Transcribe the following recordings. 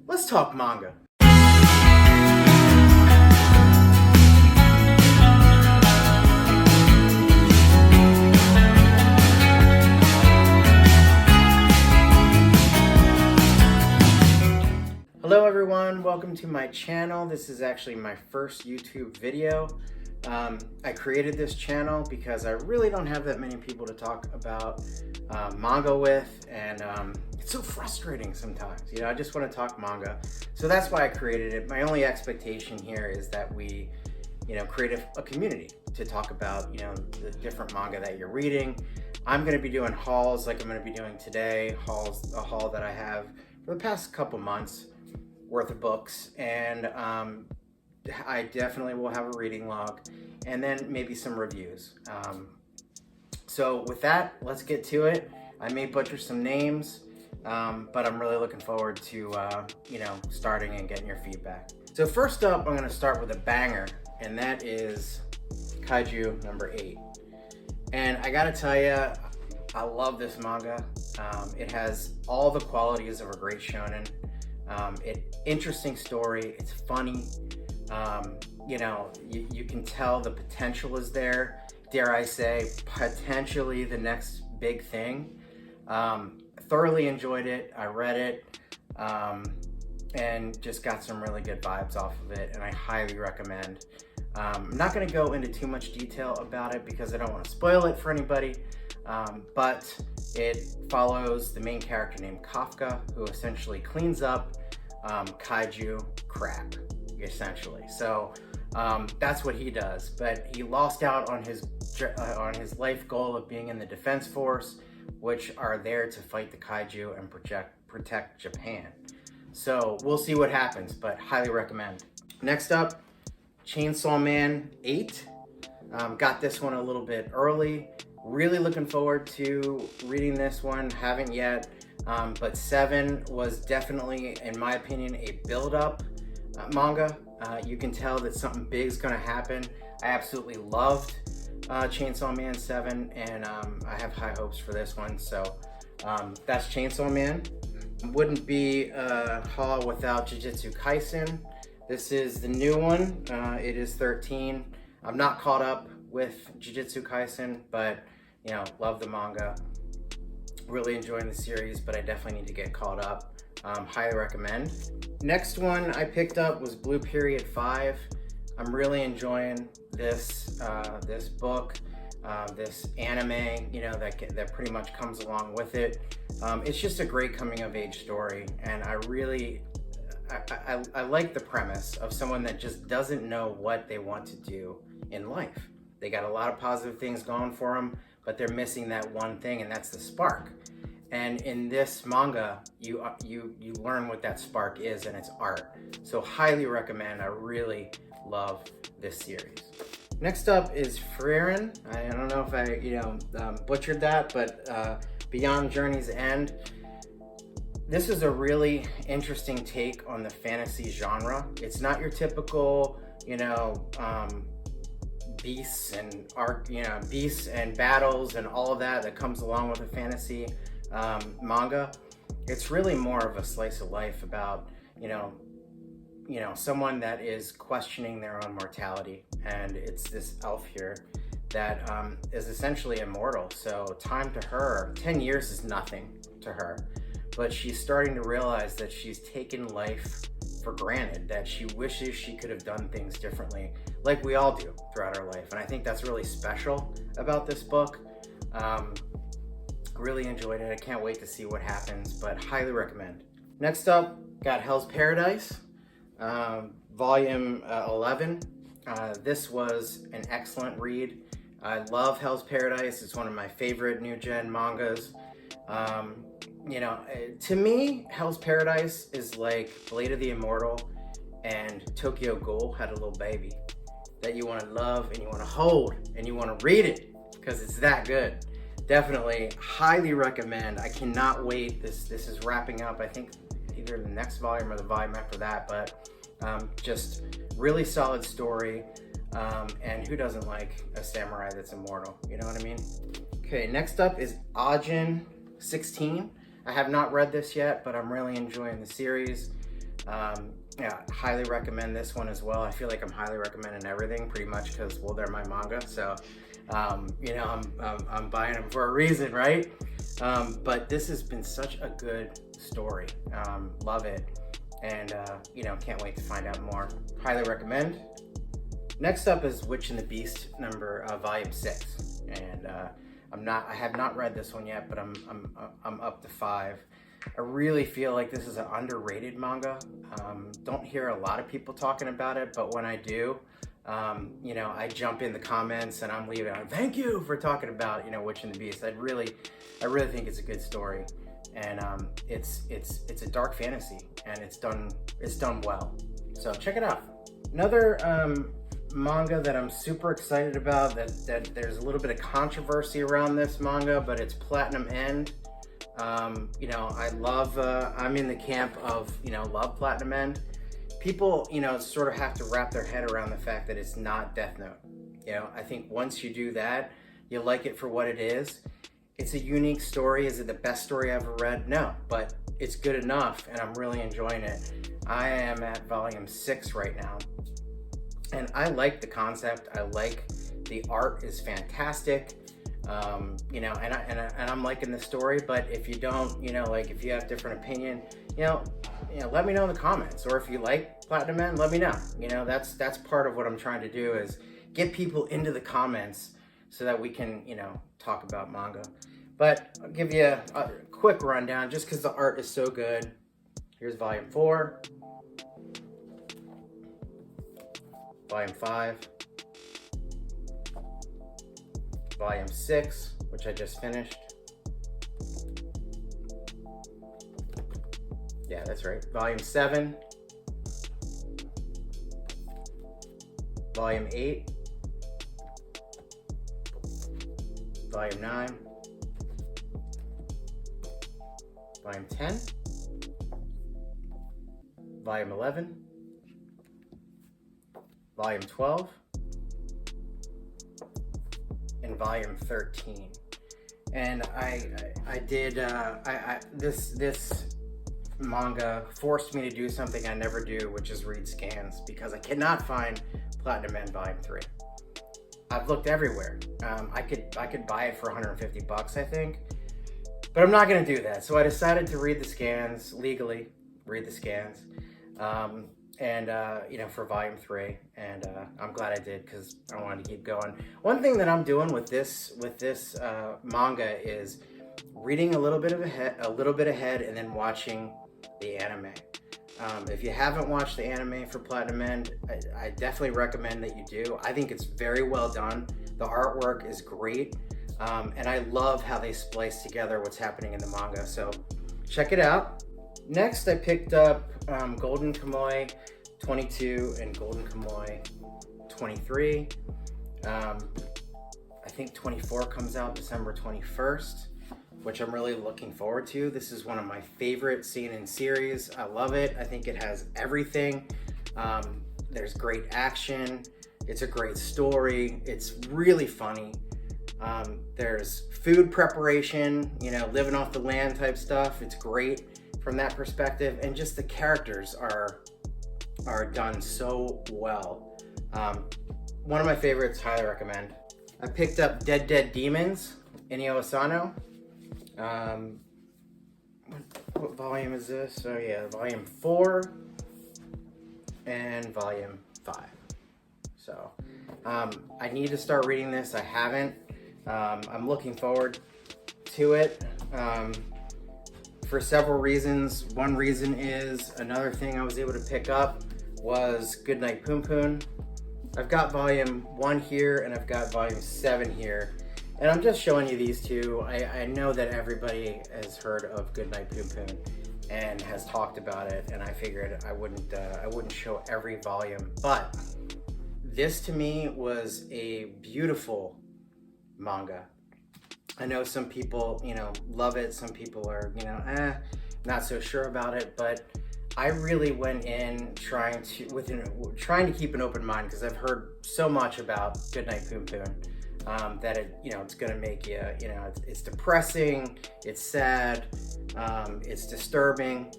let's talk manga. Hello everyone, welcome to my channel. This is actually my first YouTube video. I created this channel because I really don't have that many people to talk about manga with, and it's so frustrating sometimes. You know, I just want to talk manga. So that's why I created it. My only expectation here is that we, create a community to talk about, the different manga that you're reading. I'm going to be doing hauls like I'm going to be doing today, a haul that I have for the past couple months worth of books, and I definitely will have a reading log and then maybe some reviews. So with that, let's get to it. I may butcher some names, but I'm really looking forward to starting and getting your feedback. So first up, I'm going to start with a banger, and that is Kaiju number 8. And I gotta tell you, I love this manga. It has all the qualities of a great shonen. Interesting story, it's funny, you can tell the potential is there, dare I say, potentially the next big thing. Thoroughly enjoyed it, I read it, and just got some really good vibes off of it, and I highly recommend. I'm not going to go into too much detail about it because I don't want to spoil it for anybody, but it follows the main character named Kafka, who essentially cleans up kaiju crap, essentially. So that's what he does. But he lost out on his life goal of being in the defense force, which are there to fight the kaiju and protect Japan. So we'll see what happens, but highly recommend. Next up, Chainsaw Man 8. Got this one a little bit early. Really looking forward to reading this one. Haven't yet. But 7 was definitely, in my opinion, a build-up manga. You can tell that something big is going to happen. I absolutely loved Chainsaw Man 7, and I have high hopes for this one. So that's Chainsaw Man. Wouldn't be a haul without Jujutsu Kaisen. This is the new one. It is 13. I'm not caught up with Jujutsu Kaisen, but love the manga. Really enjoying the series, but I definitely need to get caught up. Highly recommend. Next one I picked up was Blue Period 5. I'm really enjoying this this book, this anime, that pretty much comes along with it. It's just a great coming of age story, and I like the premise of someone that just doesn't know what they want to do in life. They got a lot of positive things going for them, but they're missing that one thing, and that's the spark. And in this manga, you learn what that spark is, and it's art. So highly recommend. I really love this series. Next up is Frieren. I don't know if I butchered that, but Beyond Journey's End. This is a really interesting take on the fantasy genre. It's not your typical, beasts and battles and all of that comes along with a fantasy manga. It's really more of a slice of life about someone that is questioning their own mortality, and it's this elf here that is essentially immortal. So time to her, 10 years is nothing to her, but she's starting to realize that she's taken life for granted, that she wishes she could have done things differently, like we all do throughout our life. And I think that's really special about this book. Really enjoyed it. I can't wait to see what happens, but highly recommend. Next up, got Hell's Paradise, volume 11. This was an excellent read. I love Hell's Paradise. It's one of my favorite new gen mangas. To me, Hell's Paradise is like Blade of the Immortal and Tokyo Ghoul had a little baby that you want to love and you want to hold and you want to read it because it's that good. Definitely highly recommend. I cannot wait. This is wrapping up, I think either the next volume or the volume after that, but just really solid story. And who doesn't like a samurai that's immortal? You know what I mean? Okay, next up is Ajin 16. I have not read this yet, but I'm really enjoying the series. Yeah, highly recommend this one as well. I feel like I'm highly recommending everything pretty much because, well, they're my manga. So, you know, I'm buying them for a reason, right? But this has been such a good story. Love it. And, you know, can't wait to find out more. Highly recommend. Next up is Witch and the Beast volume 6. And, I have not read this one yet, but I'm up to 5. I really feel like this is an underrated manga. Don't hear a lot of people talking about it, but when I do, you know, I jump in the comments and I'm leaving out, thank you for talking about, you know, Witch and the Beast. I really think it's a good story, and it's a dark fantasy, and it's done well. So check it out. Another manga that I'm super excited about, that there's a little bit of controversy around this manga, but it's Platinum End. You know, I love, I'm in the camp of, you know, love Platinum End. People, you know, sort of have to wrap their head around the fact that it's not Death Note. You know, I think once you do that, you like it for what it is. It's a unique story. Is it the best story I've ever read? No, but it's good enough, and I'm really enjoying it. I am at volume 6 right now, and I like the concept. I like the art is fantastic. You know, and I'm liking the story, but if you don't, you know, like if you have different opinion, you know, let me know in the comments, or if you like Platinum End, let me know. You know, that's part of what I'm trying to do, is get people into the comments so that we can, you know, talk about manga. But I'll give you a quick rundown just because the art is so good. Here's volume 4, volume 5, volume 6, which I just finished. Yeah, that's right. Volume 7, volume 8, volume 9, volume 10, volume 11, volume 12, and volume 13. And this manga forced me to do something I never do, which is read scans, because I cannot find Platinum End volume 3. I've looked everywhere. I could buy it for 150 bucks, I think, but I'm not gonna do that. So I decided to read the scans legally, read the scans, you know, for volume 3, and I'm glad I did, because I wanted to keep going. One thing that I'm doing with this manga is reading a little bit ahead, and then watching the anime. If you haven't watched the anime for Platinum End, I definitely recommend that you do. I think it's very well done. The artwork is great, and I love how they splice together what's happening in the manga. So check it out. Next, I picked up Golden Kamuy 22 and Golden Kamuy 23. I think 24 comes out December 21st, which I'm really looking forward to. This is one of my favorite seinen series. I love it. I think it has everything. There's great action. It's a great story. It's really funny. There's food preparation, you know, living off the land type stuff. It's great from that perspective, and just the characters are done so well. One of my favorites, highly recommend. I picked up Dead Demons, Inio Asano. What volume is this? Oh yeah, volume 4 and volume 5. So I need to start reading this. I haven't. I'm looking forward to it for several reasons. One reason is another thing I was able to pick up was Goodnight Poon Poon. I've got volume 1 here, and I've got volume 7 here. And I'm just showing you these two. I know that everybody has heard of Goodnight Poon Poon and has talked about it, and I figured I wouldn't show every volume. But this to me was a beautiful manga. I know some people, you know, love it. Some people are, you know, not so sure about it. But I really went in trying to keep an open mind, because I've heard so much about Goodnight Poon Poon. That it's gonna make you, it's depressing, it's sad, it's disturbing,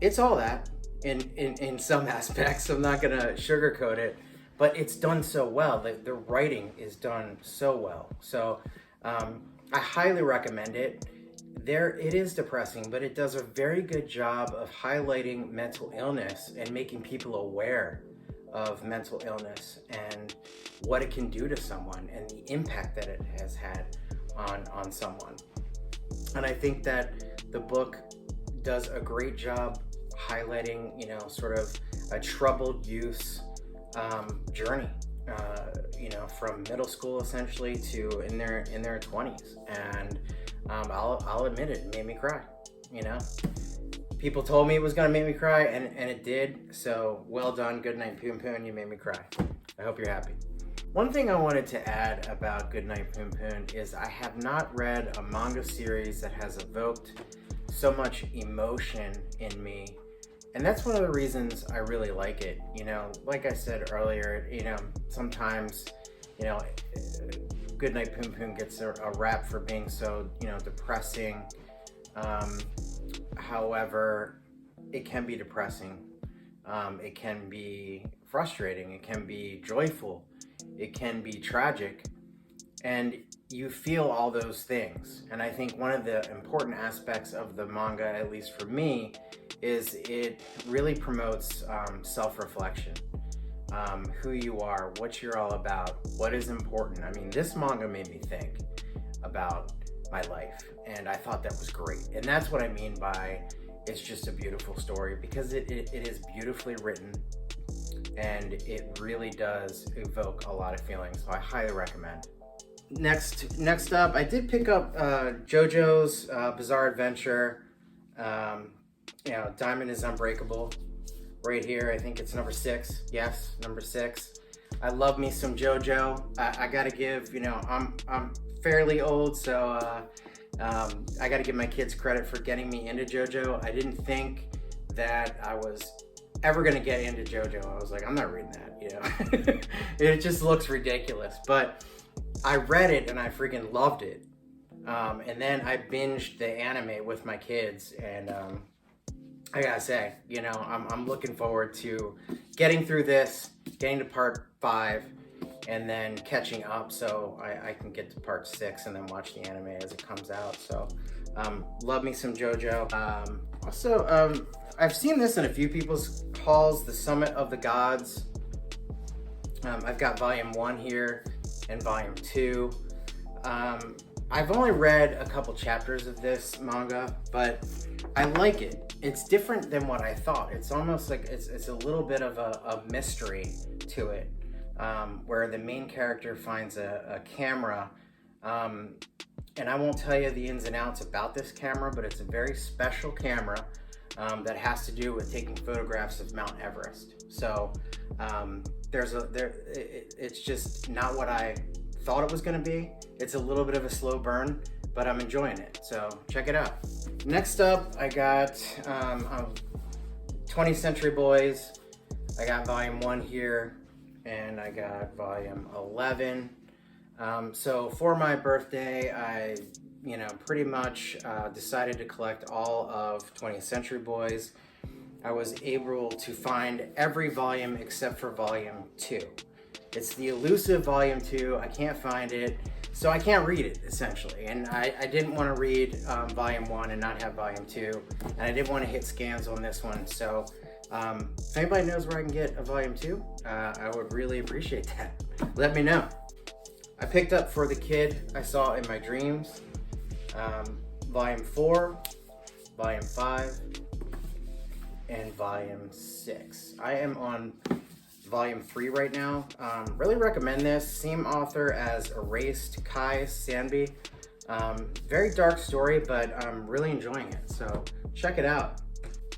it's all that, in some aspects. I'm not gonna sugarcoat it, but it's done so well. The writing is done so well. So I highly recommend it. It is depressing, but it does a very good job of highlighting mental illness and making people aware of mental illness and what it can do to someone and the impact that it has had on someone. And I think that the book does a great job highlighting, you know, sort of a troubled youth's journey, you know, from middle school essentially to in their 20s. And I'll admit it made me cry. You know, people told me it was gonna make me cry, and it did. So well done, Goodnight Poon Poon. You made me cry. I hope you're happy. One thing I wanted to add about Goodnight Poon Poon is I have not read a manga series that has evoked so much emotion in me. And that's one of the reasons I really like it. You know, like I said earlier, you know, sometimes, you know, Goodnight Poon Poon gets a rap for being so, you know, depressing. However, it can be depressing. It can be frustrating. It can be joyful. It can be tragic. And you feel all those things. And I think one of the important aspects of the manga, at least for me, is it really promotes self-reflection. Who you are, what you're all about, what is important. I mean, this manga made me think about my life, and I thought that was great. And that's what I mean by it's just a beautiful story, because it is beautifully written, and it really does evoke a lot of feelings. So I highly recommend. Next up, I did pick up JoJo's Bizarre Adventure. You know, Diamond is Unbreakable. Right here, I think it's number 6. Yes, number 6. I love me some JoJo. I gotta give, you know, I'm fairly old, so I gotta give my kids credit for getting me into JoJo. I didn't think that I was ever gonna get into JoJo. I was like, I'm not reading that, you know. It just looks ridiculous. But I read it and I freaking loved it. And then I binged the anime with my kids, and I gotta say, you know, I'm looking forward to getting through this, getting to part 5, and then catching up so I can get to part 6 and then watch the anime as it comes out. So, love me some JoJo. Also, I've seen this in a few people's hauls, The Summit of the Gods. I've got volume 1 here and volume 2. I've only read a couple chapters of this manga, but I like it. It's different than what I thought. It's almost like it's a little bit of a mystery to it, where the main character finds a camera, and I won't tell you the ins and outs about this camera, but it's a very special camera that has to do with taking photographs of Mount Everest. So it's just not what I thought it was going to be. It's a little bit of a slow burn, but I'm enjoying it, so check it out. Next up, I got 20th Century Boys. I got volume 1 here, and I got volume 11. So for my birthday, I, you know, pretty much decided to collect all of 20th Century Boys. I was able to find every volume except for volume 2. It's the elusive volume 2. I can't find it, so I can't read it, essentially. And I didn't want to read volume 1 and not have volume 2, and I didn't want to hit scans on this one. So if anybody knows where I can get a volume 2, I would really appreciate that. Let me know. I picked up For the Kid I Saw in My Dreams, volume 4, volume 5, and volume 6. I am on volume 3 right now. Really recommend this. Same author as Erased, Kai Sanbi. Very dark story, but I'm really enjoying it, so check it out.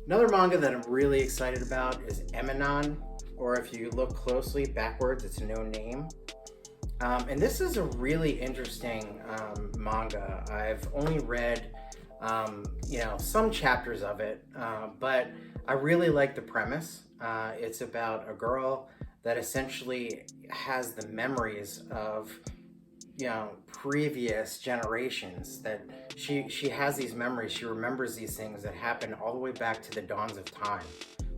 Another manga that I'm really excited about is Eminon, or if you look closely backwards, it's No Name. And this is a really interesting manga. I've only read you know, some chapters of it, but I really like the premise. It's about a girl that essentially has the memories of, you know, previous generations, that she has these memories. She remembers these things that happened all the way back to the dawns of time.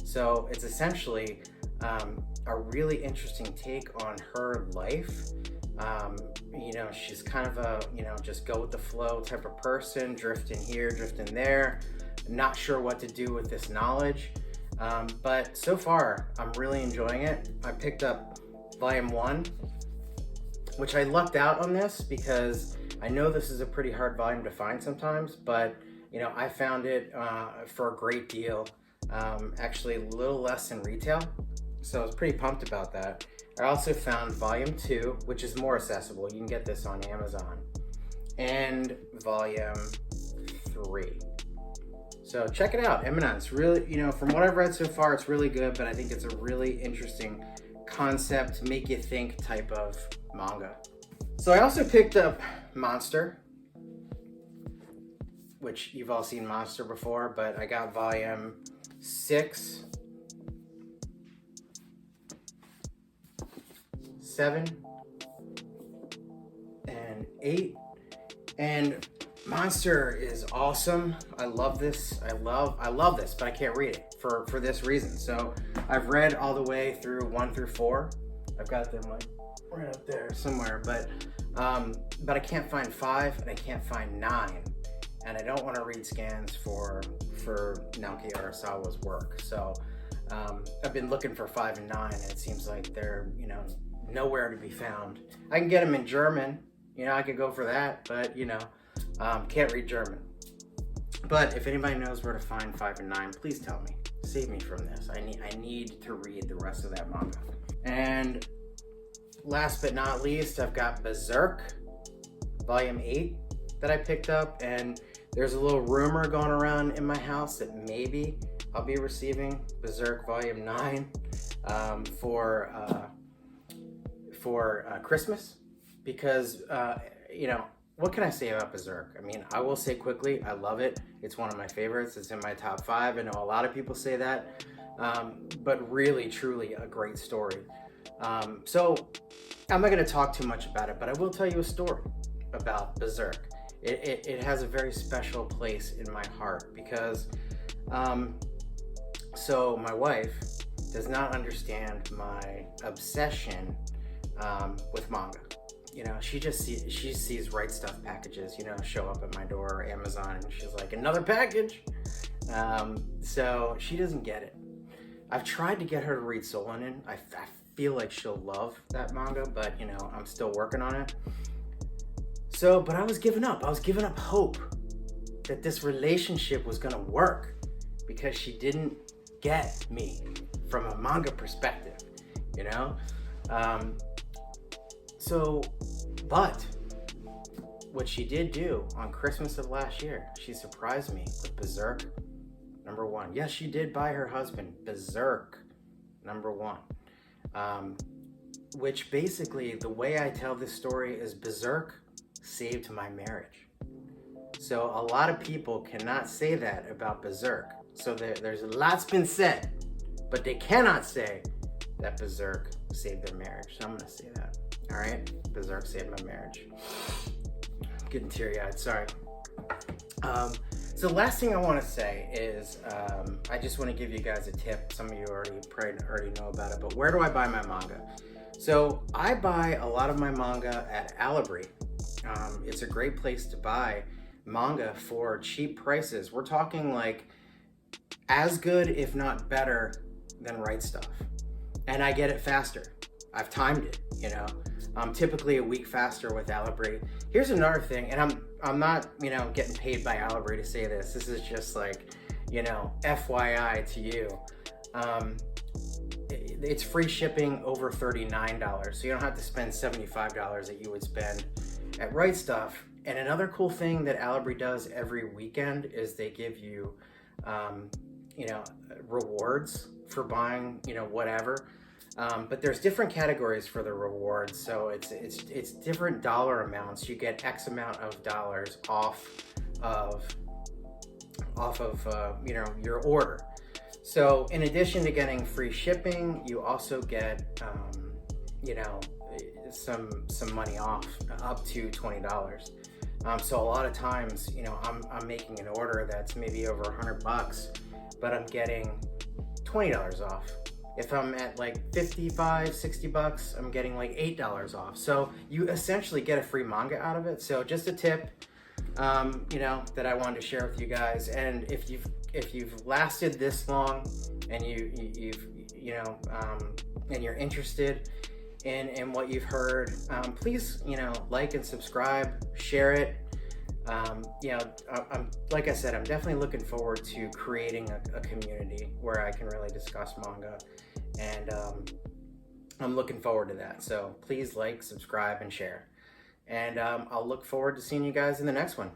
So it's essentially a really interesting take on her life. You know, she's kind of a, you know, just go with the flow type of person, drifting here, drifting there, not sure what to do with this knowledge. But so far, I'm really enjoying it. I picked up volume 1, which I lucked out on this because I know this is a pretty hard volume to find sometimes, but you know, I found it for a great deal, actually a little less than retail. So I was pretty pumped about that. I also found volume 2, which is more accessible. You can get this on Amazon, and volume 3. So check it out, Eminence. Really, you know, from what I've read so far, it's really good, but I think it's a really interesting concept, make you think type of manga. So I also picked up Monster, which you've all seen Monster before, but I got volume 6, 7, and 8. And Monster is awesome. I love this. I love this, but I can't read it for this reason. So I've read all the way through 1 through 4. I've got them like right up there somewhere, but I can't find 5 and I can't find 9. And I don't want to read scans for Naoki Urasawa's work. So I've been looking for 5 and 9, and it seems like they're, you know, nowhere to be found. I can get them in German, you know, I could go for that, but you know, can't read German. But if anybody knows where to find 5 and 9, please tell me. Save me from this. I need to read the rest of that manga. And last but not least, I've got Berserk, volume 8 that I picked up, and there's a little rumor going around in my house that maybe I'll be receiving Berserk volume 9 for Christmas, because you know, what can I say about Berserk? I mean, I will say quickly, I love it. It's one of my favorites. It's in my top 5. I know a lot of people say that, but really, truly a great story. So I'm not going to talk too much about it, but I will tell you a story about Berserk. It has a very special place in my heart because, so my wife does not understand my obsession with manga. You know, she sees Right Stuff packages, you know, show up at my door, or Amazon, and she's like, another package. So she doesn't get it. I've tried to get her to read Soul Onion. I feel like she'll love that manga, but you know, I'm still working on it. So, but I was giving up. I was giving up hope that this relationship was gonna work because she didn't get me from a manga perspective, you know? But what she did do on Christmas of last year, she surprised me with Berserk #1. Yes, she did buy her husband Berserk #1. Which basically, the way I tell this story is Berserk saved my marriage. So a lot of people cannot say that about Berserk. So there's a lot's been said, but they cannot say that Berserk saved their marriage. So I'm gonna say that. All right, Berserk saved my marriage. I'm getting teary-eyed, sorry. So the last thing I want to say is I just want to give you guys a tip. Some of you probably already know about it, but where do I buy my manga? So I buy a lot of my manga at Alibri. It's a great place to buy manga for cheap prices. We're talking like as good, if not better, than Right Stuff. And I get it faster. I've timed it, you know. Typically a week faster with Alibri. Here's another thing, and I'm not, you know, getting paid by Alibri to say this. This is just like, you know, FYI to you. It's free shipping over $39, so you don't have to spend $75 that you would spend at Right Stuff. And another cool thing that Alibri does every weekend is they give you, you know, rewards for buying, you know, whatever. But there's different categories for the rewards, so it's different dollar amounts. You get X amount of dollars off of you know, your order. So in addition to getting free shipping, you also get you know, some money off, up to $20. So a lot of times, you know, I'm making an order that's maybe over $100, but I'm getting $20 off. If I'm at like 55, 60 bucks, I'm getting like $8 off. So you essentially get a free manga out of it. So just a tip, you know, that I wanted to share with you guys. And if you've lasted this long and and you're interested in what you've heard, please, you know, like and subscribe, share it. You know, I'm like I said, I'm definitely looking forward to creating a community where I can really discuss manga, and I'm looking forward to that. So please like, subscribe, and share, and I'll look forward to seeing you guys in the next one.